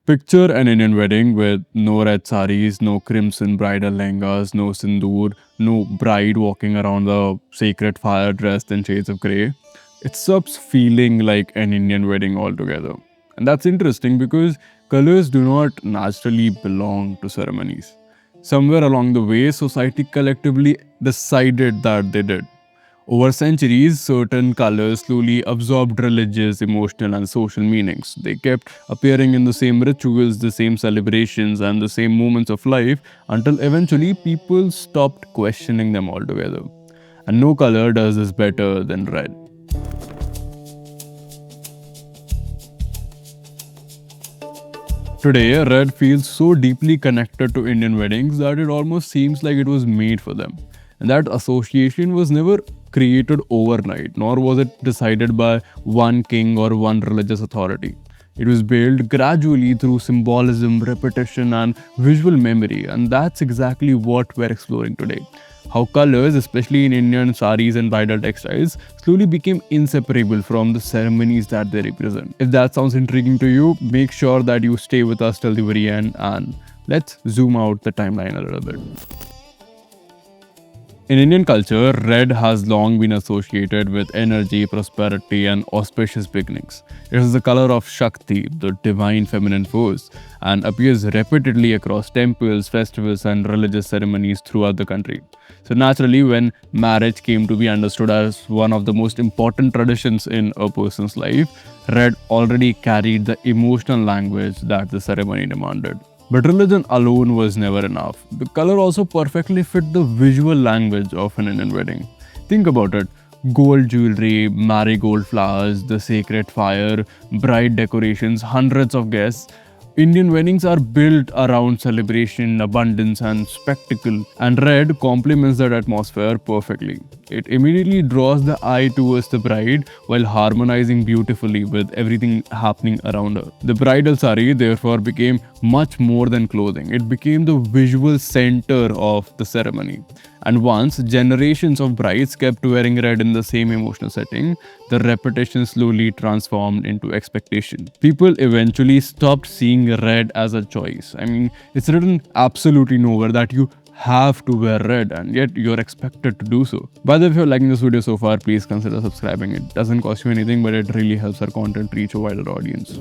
Picture an Indian wedding with no red saris, no crimson bridal lehengas, no sindoor, no bride walking around the sacred fire dressed in shades of grey. It stops feeling like an Indian wedding altogether. And that's interesting because colors do not naturally belong to ceremonies. Somewhere along the way, society collectively decided that they did. Over centuries, certain colors slowly absorbed religious, emotional, and social meanings. They kept appearing in the same rituals, the same celebrations, and the same moments of life until eventually people stopped questioning them altogether. And no color does this better than red. Today, red feels so deeply connected to Indian weddings that it almost seems like it was made for them. And that association was never created overnight, nor was it decided by one king or one religious authority. It was built gradually through symbolism, repetition, and visual memory, and that's exactly what we're exploring today. How colors, especially in Indian saris and bridal textiles, slowly became inseparable from the ceremonies that they represent. If that sounds intriguing to you, make sure that you stay with us till the very end, and let's zoom out the timeline a little bit. In Indian culture, red has long been associated with energy, prosperity, and auspicious beginnings. It is the color of Shakti, the divine feminine force, and appears repeatedly across temples, festivals, and religious ceremonies throughout the country. So, naturally, when marriage came to be understood as one of the most important traditions in a person's life, red already carried the emotional language that the ceremony demanded. But religion alone was never enough. The color also perfectly fit the visual language of an Indian wedding. Think about it: gold jewelry, marigold flowers, the sacred fire, bride decorations, hundreds of guests. Indian weddings are built around celebration, abundance, and spectacle, and red complements that atmosphere perfectly. It immediately draws the eye towards the bride while harmonizing beautifully with everything happening around her. The bridal sari therefore became much more than clothing. It became the visual center of the ceremony. And once generations of brides kept wearing red in the same emotional setting, the repetition slowly transformed into expectation. People eventually stopped seeing red as a choice. I mean, it's written absolutely nowhere that you have to wear red, and yet you're expected to do so. By the way, if you're liking this video so far, please consider subscribing. It doesn't cost you anything, but it really helps our content reach a wider audience.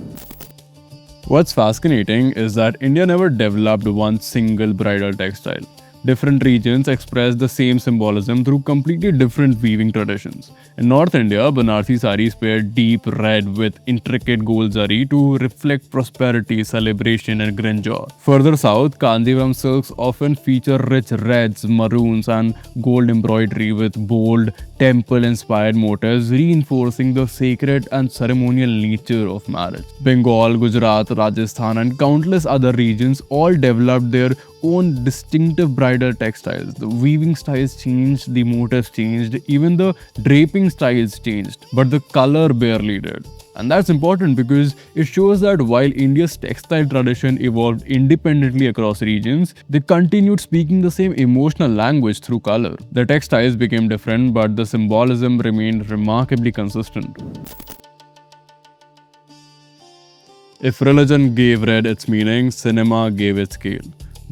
What's fascinating is that India never developed one single bridal textile. Different regions express the same symbolism through completely different weaving traditions. In North India, Banarsi saris pair deep red with intricate gold zari to reflect prosperity, celebration, and grandeur. Further south, Kanjivaram silks often feature rich reds, maroons, and gold embroidery with bold, temple-inspired motifs, reinforcing the sacred and ceremonial nature of marriage. Bengal, Gujarat, Rajasthan, and countless other regions all developed their own distinctive bridal textiles. The weaving styles changed, the motifs changed, even the draping styles changed, but the color barely did. And that's important because it shows that while India's textile tradition evolved independently across regions, they continued speaking the same emotional language through color. The textiles became different, but the symbolism remained remarkably consistent. If religion gave red its meaning, cinema gave it scale.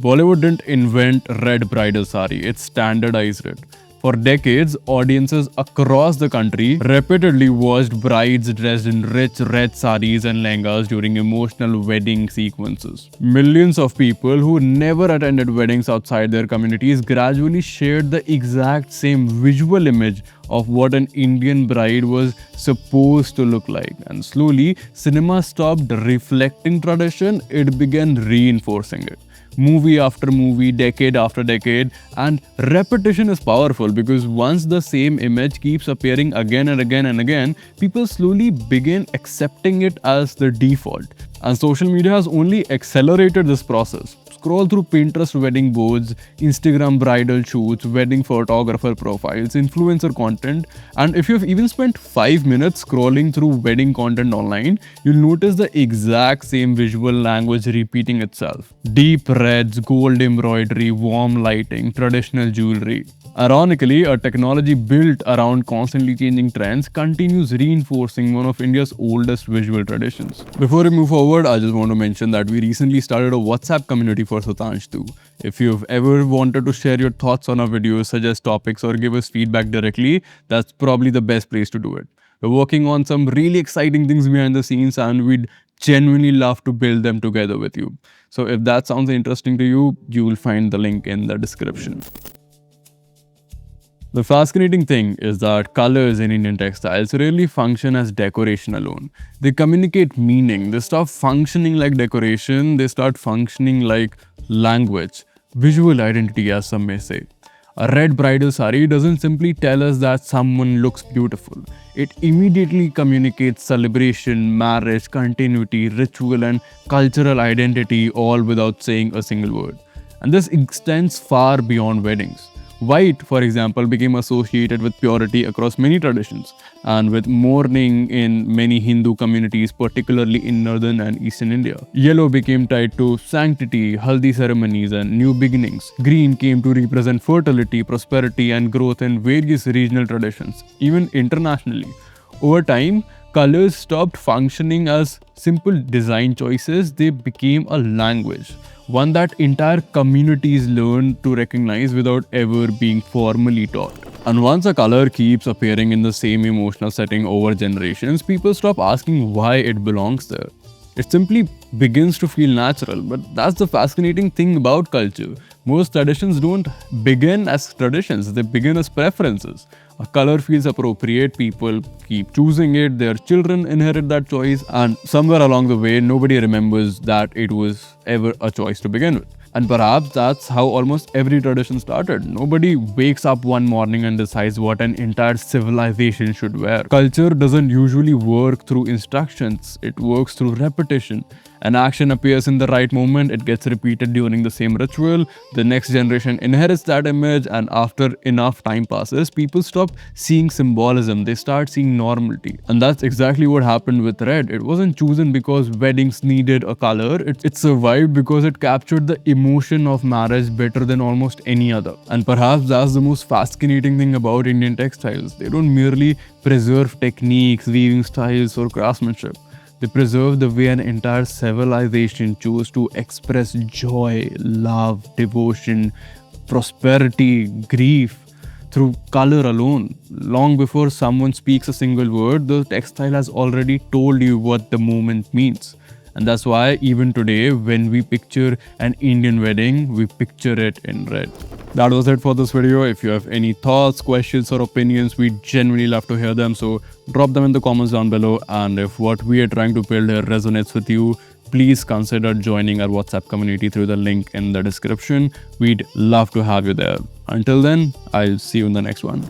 Bollywood didn't invent red bridal sari, it standardized it. For decades, audiences across the country repeatedly watched brides dressed in rich red saris and lehengas during emotional wedding sequences. Millions of people who never attended weddings outside their communities gradually shared the exact same visual image of what an Indian bride was supposed to look like. And slowly, cinema stopped reflecting tradition, it began reinforcing it. Movie after movie, decade after decade, and repetition is powerful because once the same image keeps appearing again and again and again, people slowly begin accepting it as the default. And social media has only accelerated this process. Scroll through Pinterest wedding boards, Instagram bridal shoots, wedding photographer profiles, influencer content, and if you've even spent 5 minutes scrolling through wedding content online, you'll notice the exact same visual language repeating itself. Deep reds, gold embroidery, warm lighting, traditional jewelry. Ironically, a technology built around constantly changing trends continues reinforcing one of India's oldest visual traditions. Before we move forward, I just want to mention that we recently started a WhatsApp community for Sutanshtu. If you've ever wanted to share your thoughts on our videos, suggest topics, or give us feedback directly, that's probably the best place to do it. We're working on some really exciting things behind the scenes and we'd genuinely love to build them together with you. So if that sounds interesting to you, you will find the link in the description. The fascinating thing is that colors in Indian textiles rarely function as decoration alone. They communicate meaning. They stop functioning like decoration, they start functioning like language, visual identity, as some may say. A red bridal saree doesn't simply tell us that someone looks beautiful. It immediately communicates celebration, marriage, continuity, ritual, and cultural identity, all without saying a single word. And this extends far beyond weddings. White, for example, became associated with purity across many traditions and with mourning in many Hindu communities, particularly in northern and eastern India. Yellow became tied to sanctity, haldi ceremonies, and new beginnings. Green came to represent fertility, prosperity, and growth in various regional traditions, even internationally. Over time, colors stopped functioning as simple design choices, they became a language, one that entire communities learn to recognize without ever being formally taught. And once a color keeps appearing in the same emotional setting over generations, people stop asking why it belongs there. It simply begins to feel natural. But that's the fascinating thing about culture. Most traditions don't begin as traditions, they begin as preferences. A color feels appropriate, people keep choosing it, their children inherit that choice, and somewhere along the way, nobody remembers that it was ever a choice to begin with. And perhaps that's how almost every tradition started. Nobody wakes up one morning and decides what an entire civilization should wear. Culture doesn't usually work through instructions, it works through repetition. An action appears in the right moment, it gets repeated during the same ritual, the next generation inherits that image, and after enough time passes, people stop seeing symbolism, they start seeing normality. And that's exactly what happened with red. It wasn't chosen because weddings needed a color, it survived because it captured the emotion of marriage better than almost any other. And perhaps that's the most fascinating thing about Indian textiles. They don't merely preserve techniques, weaving styles, or craftsmanship. They preserve the way an entire civilization chose to express joy, love, devotion, prosperity, grief through color alone. Long before someone speaks a single word, the textile has already told you what the moment means. And that's why even today, when we picture an Indian wedding, we picture it in red. That was it for this video. If you have any thoughts, questions, or opinions, we genuinely love to hear them. So drop them in the comments down below. And if what we are trying to build here resonates with you, please consider joining our WhatsApp community through the link in the description. We'd love to have you there. Until then, I'll see you in the next one.